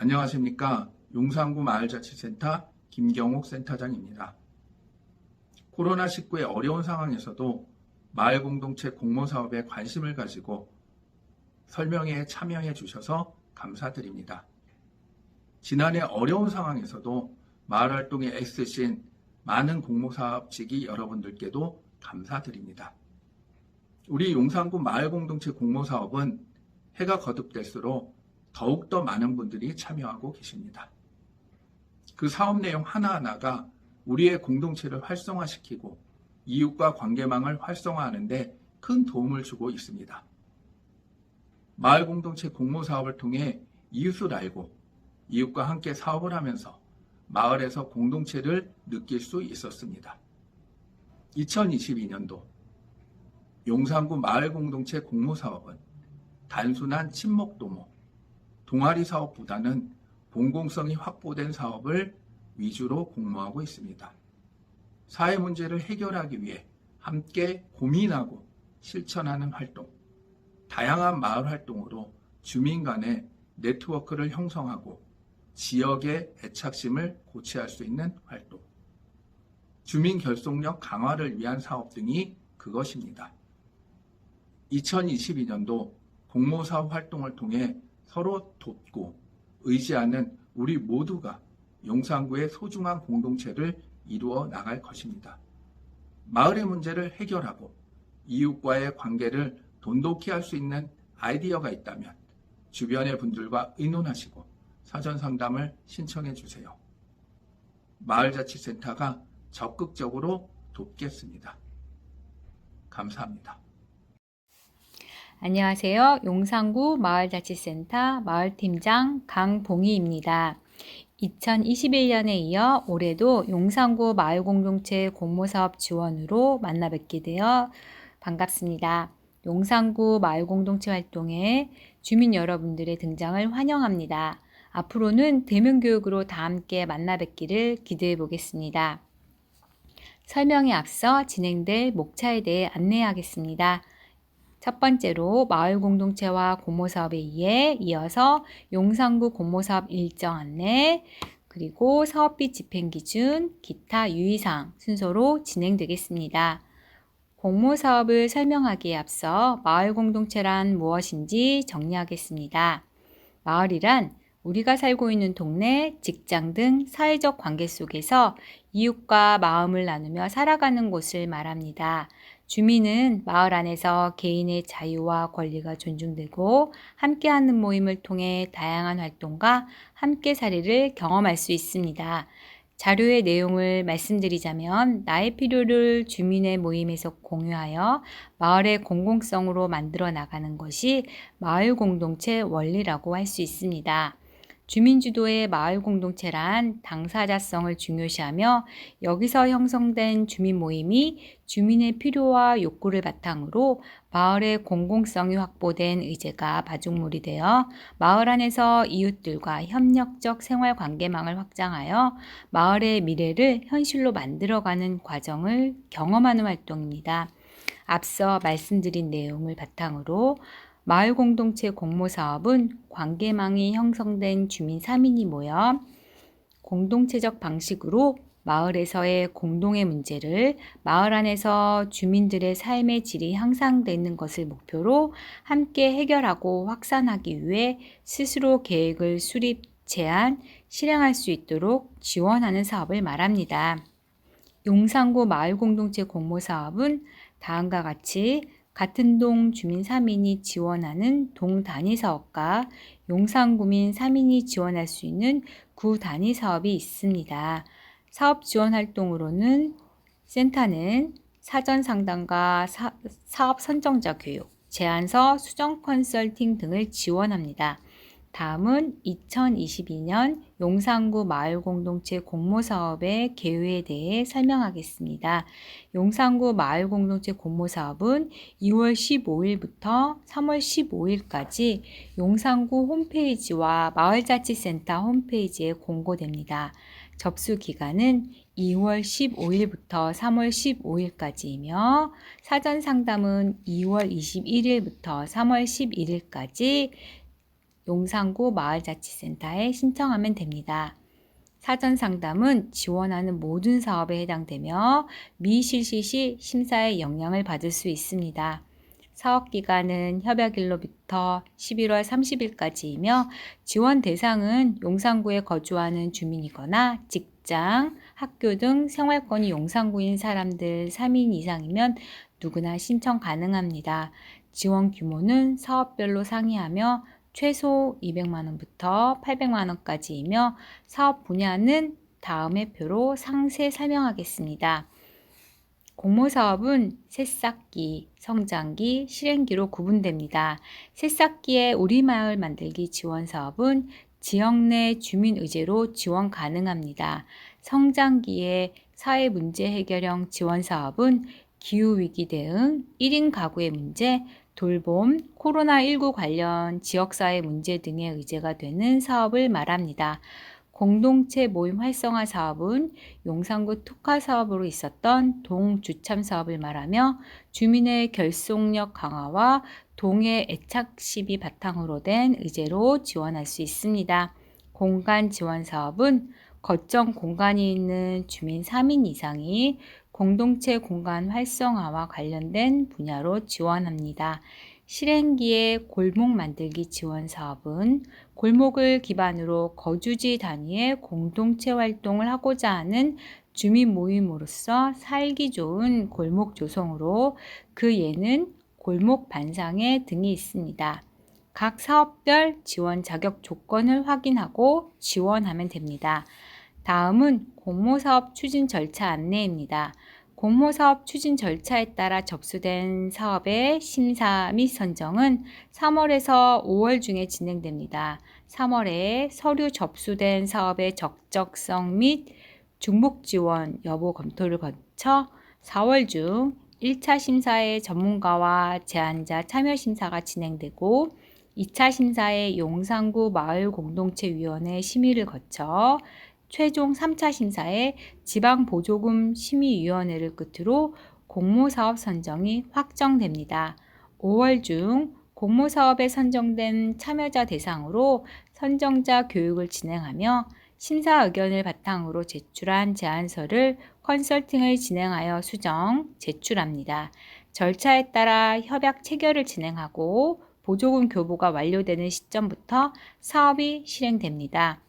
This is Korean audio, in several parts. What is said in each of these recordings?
안녕하십니까. 용산구 마을자치센터 김경옥 센터장입니다. 코로나19의 어려운 상황에서도 마을공동체 공모사업에 관심을 가지고 설명회에 참여해 주셔서 감사드립니다. 지난해 어려운 상황에서도 마을활동에 애쓰신 많은 공모사업직이 여러분들께도 감사드립니다. 우리 용산구 마을공동체 공모사업은 해가 거듭될수록 더욱더 많은 분들이 참여하고 계십니다. 그 사업 내용 하나하나가 우리의 공동체를 활성화시키고 이웃과 관계망을 활성화하는 데 큰 도움을 주고 있습니다. 마을 공동체 공모 사업을 통해 이웃을 알고 이웃과 함께 사업을 하면서 마을에서 공동체를 느낄 수 있었습니다. 2022년도 용산구 마을 공동체 공모 사업은 단순한 친목도모, 동아리 사업보다는 공공성이 확보된 사업을 위주로 공모하고 있습니다. 사회 문제를 해결하기 위해 함께 고민하고 실천하는 활동, 다양한 마을 활동으로 주민 간의 네트워크를 형성하고 지역의 애착심을 고취할 수 있는 활동, 주민 결속력 강화를 위한 사업 등이 그것입니다. 2022년도 공모사업 활동을 통해 서로 돕고 의지하는 우리 모두가 용산구의 소중한 공동체를 이루어 나갈 것입니다. 마을의 문제를 해결하고 이웃과의 관계를 돈독히 할 수 있는 아이디어가 있다면 주변의 분들과 의논하시고 사전 상담을 신청해 주세요. 마을자치센터가 적극적으로 돕겠습니다. 감사합니다. 안녕하세요. 용산구 마을자치센터 마을팀장 강봉희입니다. 2021년에 이어 올해도 용산구 마을공동체 공모사업 지원으로 만나 뵙게 되어 반갑습니다. 용산구 마을공동체 활동에 주민 여러분들의 등장을 환영합니다. 앞으로는 대면교육으로 다 함께 만나 뵙기를 기대해 보겠습니다. 설명에 앞서 진행될 목차에 대해 안내하겠습니다. 첫 번째로 마을 공동체와 공모사업에 이어서 용산구 공모사업 일정 안내, 그리고 사업비 집행 기준, 기타 유의사항 순서로 진행되겠습니다. 공모사업을 설명하기에 앞서 마을 공동체란 무엇인지 정리하겠습니다. 마을이란 우리가 살고 있는 동네, 직장 등 사회적 관계 속에서 이웃과 마음을 나누며 살아가는 곳을 말합니다. 주민은 마을 안에서 개인의 자유와 권리가 존중되고 함께하는 모임을 통해 다양한 활동과 함께살이를 경험할 수 있습니다. 자료의 내용을 말씀드리자면 나의 필요를 주민의 모임에서 공유하여 마을의 공공성으로 만들어 나가는 것이 마을 공동체 원리라고 할 수 있습니다. 주민주도의 마을 공동체란 당사자성을 중요시하며 여기서 형성된 주민 모임이 주민의 필요와 욕구를 바탕으로 마을의 공공성이 확보된 의제가 마중물이 되어 마을 안에서 이웃들과 협력적 생활 관계망을 확장하여 마을의 미래를 현실로 만들어가는 과정을 경험하는 활동입니다. 앞서 말씀드린 내용을 바탕으로 마을 공동체 공모사업은 관계망이 형성된 주민 3인이 모여 공동체적 방식으로 마을에서의 공동의 문제를 마을 안에서 주민들의 삶의 질이 향상되는 것을 목표로 함께 해결하고 확산하기 위해 스스로 계획을 수립, 제안, 실행할 수 있도록 지원하는 사업을 말합니다. 용산구 마을 공동체 공모사업은 다음과 같이 같은 동 주민 3인이 지원하는 동 단위 사업과 용산구민 3인이 지원할 수 있는 구 단위 사업이 있습니다. 사업 지원 활동으로는 센터는 사전 상담과 사업 선정자 교육, 제안서 수정 컨설팅 등을 지원합니다. 다음은 2022년 용산구 마을공동체 공모사업의 개요에 대해 설명하겠습니다. 용산구 마을공동체 공모사업은 2월 15일부터 3월 15일까지 용산구 홈페이지와 마을자치센터 홈페이지에 공고됩니다. 접수 기간은 2월 15일부터 3월 15일까지이며 사전 상담은 2월 21일부터 3월 11일까지 용산구 마을자치센터에 신청하면 됩니다. 사전 상담은 지원하는 모든 사업에 해당되며 미실시 시 심사의 영향을 받을 수 있습니다. 사업 기간은 협약일로부터 11월 30일까지이며 지원 대상은 용산구에 거주하는 주민이거나 직장, 학교 등 생활권이 용산구인 사람들 3인 이상이면 누구나 신청 가능합니다. 지원 규모는 사업별로 상이하며 최소 200만 원부터 800만 원까지이며 사업 분야는 다음의 표로 상세 설명하겠습니다. 공모사업은 새싹기, 성장기, 실행기로 구분됩니다. 새싹기의 우리마을 만들기 지원사업은 지역 내 주민 의제로 지원 가능합니다. 성장기의 사회문제 해결형 지원사업은 기후위기 대응, 1인 가구의 문제, 돌봄, 코로나19 관련 지역사회 문제 등의 의제가 되는 사업을 말합니다. 공동체 모임 활성화 사업은 용산구 특화 사업으로 있었던 동주참 사업을 말하며 주민의 결속력 강화와 동해 애착심이 바탕으로 된 의제로 지원할 수 있습니다. 공간 지원 사업은 거점 공간이 있는 주민 3인 이상이 공동체 공간 활성화와 관련된 분야로 지원합니다. 실행기의 골목 만들기 지원 사업은 골목을 기반으로 거주지 단위의 공동체 활동을 하고자 하는 주민 모임으로서 살기 좋은 골목 조성으로 그 예는 골목 반상회 등이 있습니다. 각 사업별 지원 자격 조건을 확인하고 지원하면 됩니다. 다음은 공모사업 추진 절차 안내입니다. 공모사업 추진 절차에 따라 접수된 사업의 심사 및 선정은 3월에서 5월 중에 진행됩니다. 3월에 서류 접수된 사업의 적적성 및 중복 지원 여부 검토를 거쳐 4월 중 1차 심사에 전문가와 제안자 참여 심사가 진행되고 2차 심사에 용산구 마을공동체위원회 심의를 거쳐 최종 3차 심사에 지방보조금 심의위원회를 끝으로 공모사업 선정이 확정됩니다. 5월 중 공모사업에 선정된 참여자 대상으로 선정자 교육을 진행하며 심사 의견을 바탕으로 제출한 제안서를 컨설팅을 진행하여 수정, 제출합니다. 절차에 따라 협약 체결을 진행하고 보조금 교부가 완료되는 시점부터 사업이 실행됩니다.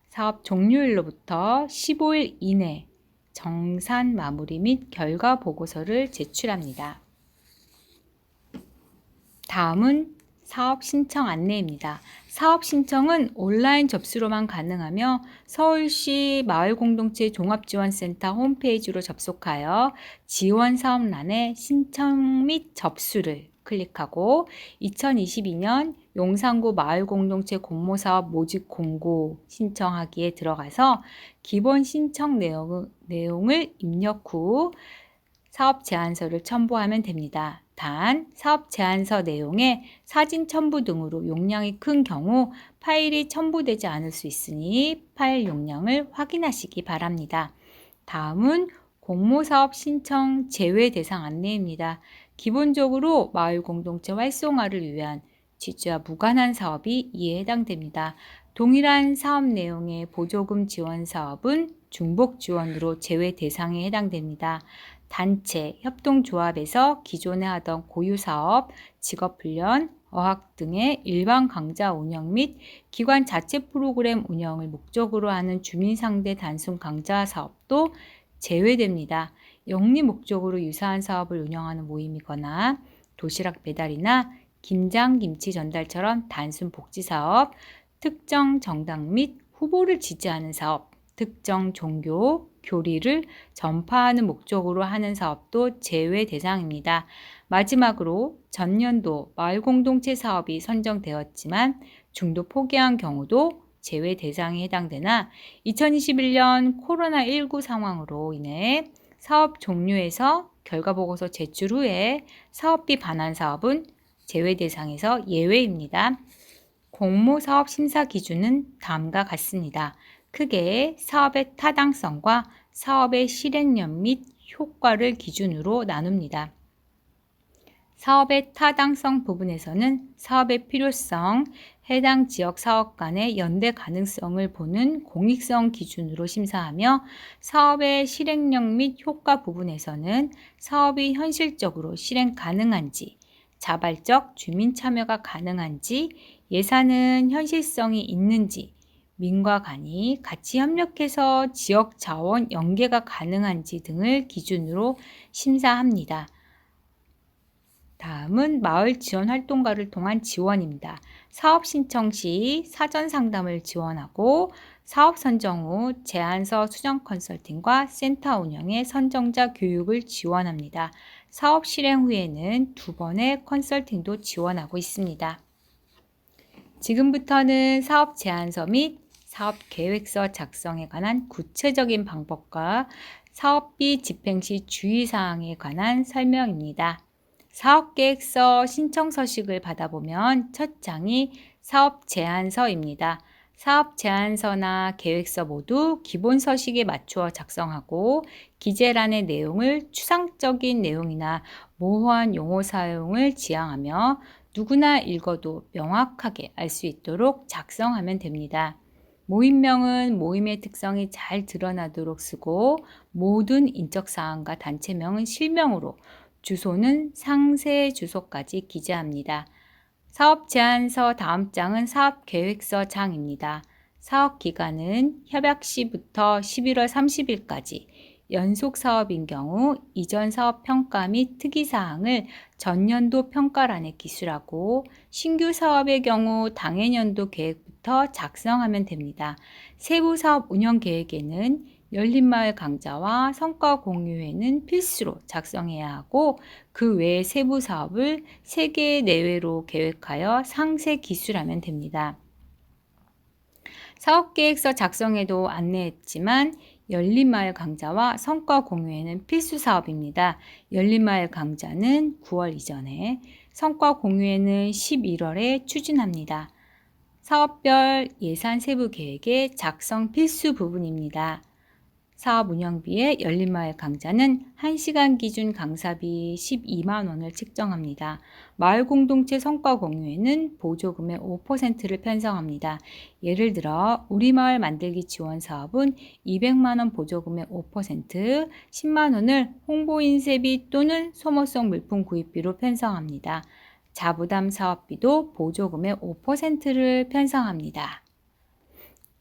사업 종료일로부터 15일 이내 정산 마무리 및 결과 보고서를 제출합니다. 다음은 사업 신청 안내입니다. 사업 신청은 온라인 접수로만 가능하며 서울시 마을공동체 종합지원센터 홈페이지로 접속하여 지원 사업란에 신청 및 접수를 클릭하고 2022년 용산구 마을공동체 공모사업 모집 공고 신청하기에 들어가서 기본 신청 내용을 입력 후 사업 제안서를 첨부하면 됩니다. 단, 사업 제안서 내용에 사진 첨부 등으로 용량이 큰 경우 파일이 첨부되지 않을 수 있으니 파일 용량을 확인하시기 바랍니다. 다음은 공모사업 신청 제외 대상 안내입니다. 기본적으로 마을 공동체 활성화를 위한 취지와 무관한 사업이 이에 해당됩니다. 동일한 사업 내용의 보조금 지원 사업은 중복 지원으로 제외 대상에 해당됩니다. 단체, 협동조합에서 기존에 하던 고유사업, 직업훈련, 어학 등의 일반 강좌 운영 및 기관 자체 프로그램 운영을 목적으로 하는 주민상대 단순 강좌 사업도 제외됩니다. 영리 목적으로 유사한 사업을 운영하는 모임이거나 도시락 배달이나 김장, 김치 전달처럼 단순 복지 사업, 특정 정당 및 후보를 지지하는 사업, 특정 종교, 교리를 전파하는 목적으로 하는 사업도 제외 대상입니다. 마지막으로 전년도 마을공동체 사업이 선정되었지만 중도 포기한 경우도 제외 대상에 해당되나 2021년 코로나19 상황으로 인해 사업 종료해서 결과보고서 제출 후에 사업비 반환 사업은 제외 대상에서 예외입니다. 공모사업 심사 기준은 다음과 같습니다. 크게 사업의 타당성과 사업의 실행력 및 효과를 기준으로 나눕니다. 사업의 타당성 부분에서는 사업의 필요성, 해당 지역 사업 간의 연대 가능성을 보는 공익성 기준으로 심사하며 사업의 실행력 및 효과 부분에서는 사업이 현실적으로 실행 가능한지, 자발적 주민 참여가 가능한지, 예산은 현실성이 있는지, 민과 간이 같이 협력해서 지역 자원 연계가 가능한지 등을 기준으로 심사합니다. 다음은 마을 지원 활동가를 통한 지원입니다. 사업 신청 시 사전 상담을 지원하고 사업 선정 후 제안서 수정 컨설팅과 센터 운영의 선정자 교육을 지원합니다. 사업 실행 후에는 2번의 컨설팅도 지원하고 있습니다. 지금부터는 사업 제안서 및 사업 계획서 작성에 관한 구체적인 방법과 사업비 집행 시 주의사항에 관한 설명입니다. 사업계획서 신청 서식을 받아보면 첫 장이 사업 제안서입니다. 사업 제안서나 계획서 모두 기본 서식에 맞추어 작성하고 기재란의 내용을 추상적인 내용이나 모호한 용어 사용을 지양하며 누구나 읽어도 명확하게 알 수 있도록 작성하면 됩니다. 모임명은 모임의 특성이 잘 드러나도록 쓰고 모든 인적사항과 단체명은 실명으로, 주소는 상세 주소까지 기재합니다. 사업 제안서 다음 장은 사업 계획서 장입니다. 사업 기간은 협약 시부터 11월 30일까지, 연속 사업인 경우 이전 사업 평가 및 특이 사항을 전년도 평가란에 기술하고 신규 사업의 경우 당해년도 계획부터 작성하면 됩니다. 세부 사업 운영 계획에는 열린마을 강좌와 성과 공유회는 필수로 작성해야 하고 그 외의 세부 사업을 3개 내외로 계획하여 상세 기술하면 됩니다. 사업계획서 작성에도 안내했지만 열린마을 강좌와 성과 공유회는 필수 사업입니다. 열린마을 강좌는 9월 이전에, 성과 공유회는 11월에 추진합니다. 사업별 예산 세부 계획의 작성 필수 부분입니다. 사업 운영비의 열린마을 강좌는 1시간 기준 강사비 12만 원을 책정합니다. 마을 공동체 성과 공유에는 보조금의 5%를 편성합니다. 예를 들어 우리 마을 만들기 지원 사업은 200만 원 보조금의 5%, 10만 원을 홍보 인쇄비 또는 소모성 물품 구입비로 편성합니다. 자부담 사업비도 보조금의 5%를 편성합니다.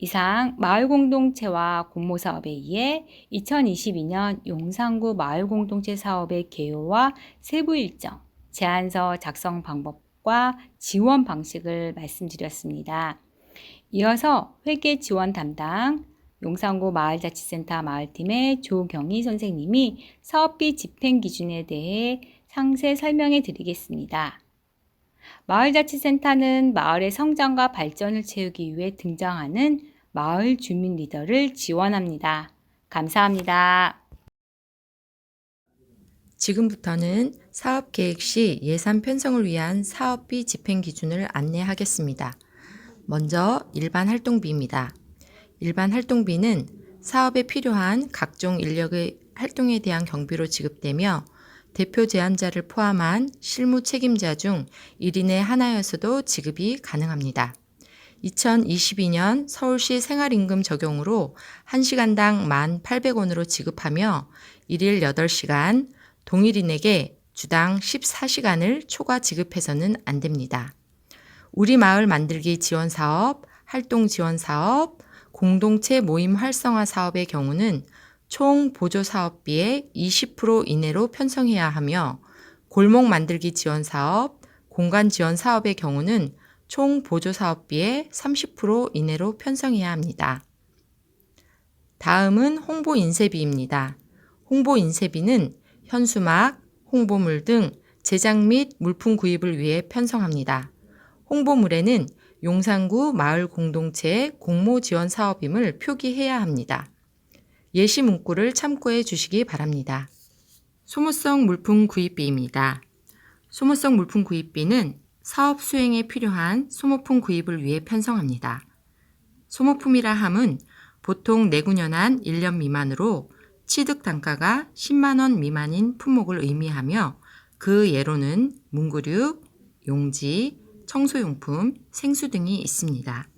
이상 마을공동체와 공모사업에 의해 2022년 용산구 마을공동체 사업의 개요와 세부 일정, 제안서 작성 방법과 지원 방식을 말씀드렸습니다. 이어서 회계 지원 담당 용산구 마을자치센터 마을팀의 조경희 선생님이 사업비 집행 기준에 대해 상세 설명해 드리겠습니다. 마을자치센터는 마을의 성장과 발전을 채우기 위해 등장하는 마을 주민 리더를 지원합니다. 감사합니다. 지금부터는 사업 계획 시 예산 편성을 위한 사업비 집행 기준을 안내하겠습니다. 먼저 일반 활동비입니다. 일반 활동비는 사업에 필요한 각종 인력의 활동에 대한 경비로 지급되며 대표 제안자를 포함한 실무 책임자 중 1인에 하나여서도 지급이 가능합니다. 2022년 서울시 생활임금 적용으로 1시간당 1,800원으로 지급하며 1일 8시간, 동일인에게 주당 14시간을 초과 지급해서는 안 됩니다. 우리 마을 만들기 지원 사업, 활동 지원 사업, 공동체 모임 활성화 사업의 경우는 총 보조 사업비의 20% 이내로 편성해야 하며 골목 만들기 지원 사업, 공간 지원 사업의 경우는 총 보조 사업비의 30% 이내로 편성해야 합니다. 다음은 홍보 인쇄비입니다. 홍보 인쇄비는 현수막, 홍보물 등 제작 및 물품 구입을 위해 편성합니다. 홍보물에는 용산구 마을 공동체의 공모 지원 사업임을 표기해야 합니다. 예시 문구를 참고해 주시기 바랍니다. 소모성 물품 구입비입니다. 소모성 물품 구입비는 사업 수행에 필요한 소모품 구입을 위해 편성합니다. 소모품이라 함은 보통 내구년한 1년 미만으로 취득 단가가 10만 원 미만인 품목을 의미하며 그 예로는 문구류, 용지, 청소용품, 생수 등이 있습니다.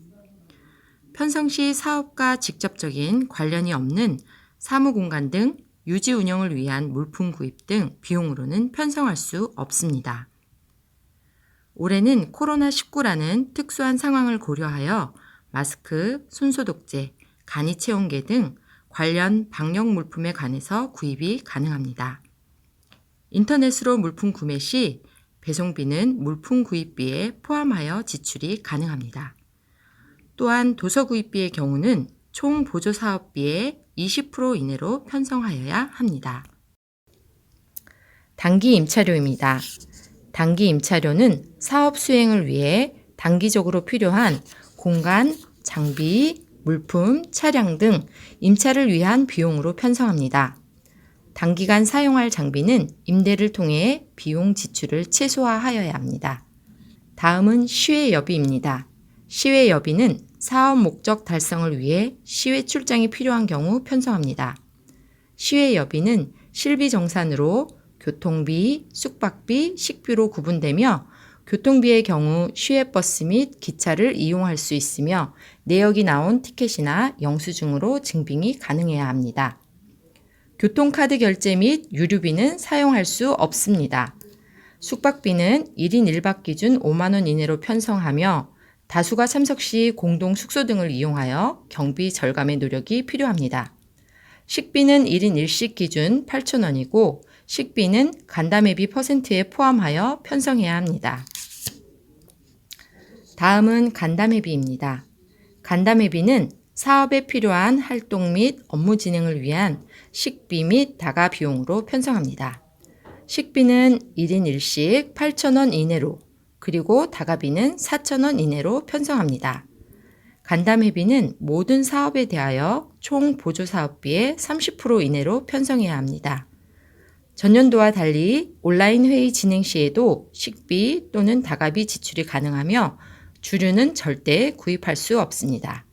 편성 시 사업과 직접적인 관련이 없는 사무공간 등 유지 운영을 위한 물품 구입 등 비용으로는 편성할 수 없습니다. 올해는 코로나19라는 특수한 상황을 고려하여 마스크, 손소독제, 간이 체온계 등 관련 방역 물품에 관해서 구입이 가능합니다. 인터넷으로 물품 구매 시 배송비는 물품 구입비에 포함하여 지출이 가능합니다. 또한 도서 구입비의 경우는 총 보조 사업비의 20% 이내로 편성하여야 합니다. 단기 임차료입니다. 단기 임차료는 사업 수행을 위해 단기적으로 필요한 공간, 장비, 물품, 차량 등 임차를 위한 비용으로 편성합니다. 단기간 사용할 장비는 임대를 통해 비용 지출을 최소화하여야 합니다. 다음은 시외여비입니다. 시외여비는 사업 목적 달성을 위해 시외 출장이 필요한 경우 편성합니다. 시외여비는 실비정산으로 교통비, 숙박비, 식비로 구분되며 교통비의 경우 시외버스 및 기차를 이용할 수 있으며 내역이 나온 티켓이나 영수증으로 증빙이 가능해야 합니다. 교통카드 결제 및 유류비는 사용할 수 없습니다. 숙박비는 1인 1박 기준 5만 원 이내로 편성하며 다수가 참석 시 공동 숙소 등을 이용하여 경비 절감의 노력이 필요합니다. 식비는 1인 1식 기준 8,000원이고 식비는 간담회비 %에 포함하여 편성해야 합니다. 다음은 간담회비입니다. 간담회비는 사업에 필요한 활동 및 업무 진행을 위한 식비 및 다가 비용으로 편성합니다. 식비는 1인 1식 8,000원 이내로 그리고 다가비는 4,000원 이내로 편성합니다. 간담회비는 모든 사업에 대하여 총 보조사업비의 30% 이내로 편성해야 합니다. 전년도와 달리 온라인 회의 진행 시에도 식비 또는 다가비 지출이 가능하며 주류는 절대 구입할 수 없습니다.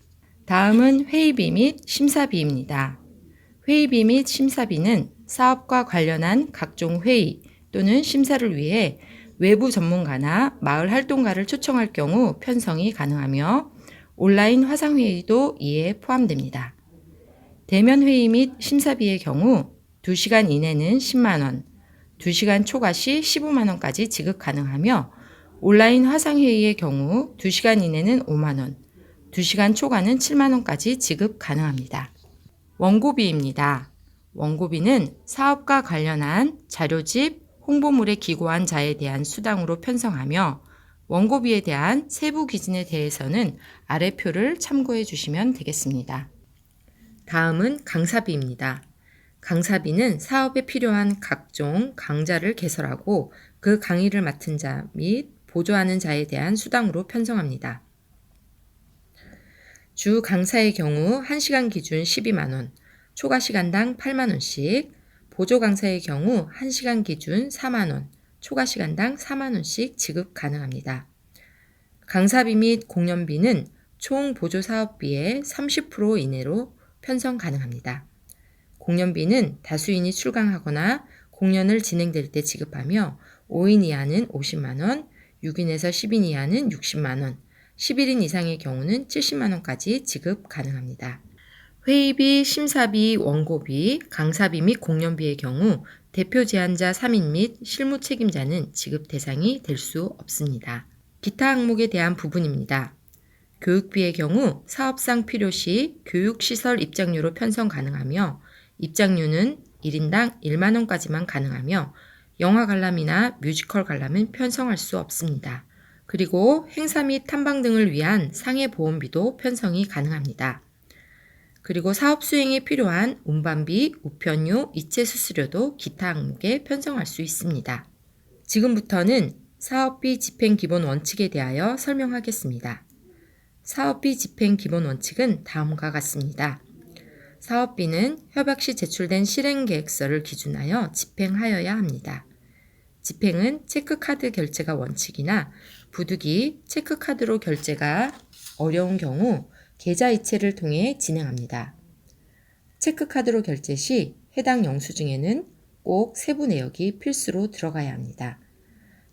다음은 회의비 및 심사비입니다. 회의비 및 심사비는 사업과 관련한 각종 회의 또는 심사를 위해 외부 전문가나 마을 활동가를 초청할 경우 편성이 가능하며 온라인 화상회의도 이에 포함됩니다. 대면 회의 및 심사비의 경우 2시간 이내는 10만 원, 2시간 초과 시 15만 원까지 지급 가능하며 온라인 화상회의의 경우 2시간 이내는 5만 원, 2시간 초과는 7만 원까지 지급 가능합니다. 원고비입니다. 원고비는 사업과 관련한 자료집, 홍보물에 기고한 자에 대한 수당으로 편성하며 원고비에 대한 세부 기준에 대해서는 아래 표를 참고해 주시면 되겠습니다. 다음은 강사비입니다. 강사비는 사업에 필요한 각종 강좌를 개설하고 그 강의를 맡은 자 및 보조하는 자에 대한 수당으로 편성합니다. 주 강사의 경우 1시간 기준 12만 원, 초과 시간당 8만 원씩, 보조 강사의 경우 1시간 기준 4만 원, 초과 시간당 4만 원씩 지급 가능합니다. 강사비 및 공연비는 총 보조 사업비의 30% 이내로 편성 가능합니다. 공연비는 다수인이 출강하거나 공연을 진행될 때 지급하며 5인 이하는 50만 원, 6인에서 10인 이하는 60만 원, 11인 이상의 경우는 70만 원까지 지급 가능합니다. 회의비, 심사비, 원고비, 강사비 및 공연비의 경우 대표 제안자 3인 및 실무 책임자는 지급 대상이 될 수 없습니다. 기타 항목에 대한 부분입니다. 교육비의 경우 사업상 필요시 교육시설 입장료로 편성 가능하며 입장료는 1인당 1만 원까지만 가능하며 영화 관람이나 뮤지컬 관람은 편성할 수 없습니다. 그리고 행사 및 탐방 등을 위한 상해 보험비도 편성이 가능합니다. 그리고 사업 수행에 필요한 운반비, 우편료, 이체 수수료도 기타 항목에 편성할 수 있습니다. 지금부터는 사업비 집행 기본 원칙에 대하여 설명하겠습니다. 사업비 집행 기본 원칙은 다음과 같습니다. 사업비는 협약 시 제출된 실행계획서를 기준하여 집행하여야 합니다. 집행은 체크카드 결제가 원칙이나 부득이 체크카드로 결제가 어려운 경우 계좌 이체를 통해 진행합니다. 체크카드로 결제 시 해당 영수증에는 꼭 세부 내역이 필수로 들어가야 합니다.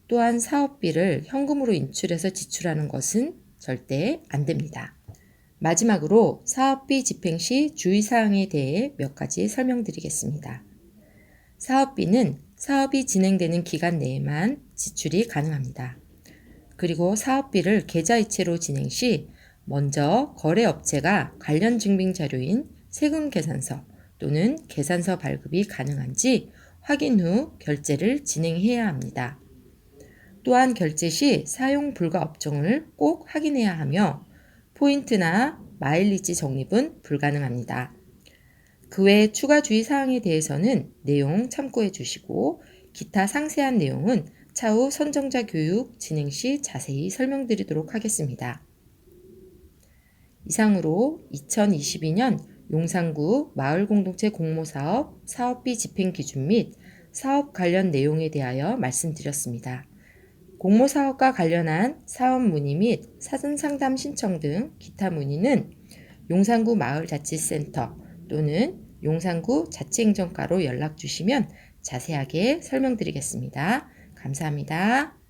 또한 사업비를 현금으로 인출해서 지출하는 것은 절대 안 됩니다. 마지막으로 사업비 집행 시 주의사항에 대해 몇 가지 설명드리겠습니다. 사업비는 사업이 진행되는 기간 내에만 지출이 가능합니다. 그리고 사업비를 계좌이체로 진행 시 먼저 거래업체가 관련 증빙 자료인 세금계산서 또는 계산서 발급이 가능한지 확인 후 결제를 진행해야 합니다. 또한 결제 시 사용 불가 업종을 꼭 확인해야 하며 포인트나 마일리지 적립은 불가능합니다. 그 외 추가 주의사항에 대해서는 내용 참고해 주시고 기타 상세한 내용은 차후 선정자 교육 진행 시 자세히 설명드리도록 하겠습니다. 이상으로 2022년 용산구 마을공동체 공모사업 사업비 집행 기준 및 사업 관련 내용에 대하여 말씀드렸습니다. 공모사업과 관련한 사업 문의 및 사전상담 신청 등 기타 문의는 용산구 마을자치센터 또는 용산구 자치행정과로 연락 주시면 자세하게 설명드리겠습니다. 감사합니다.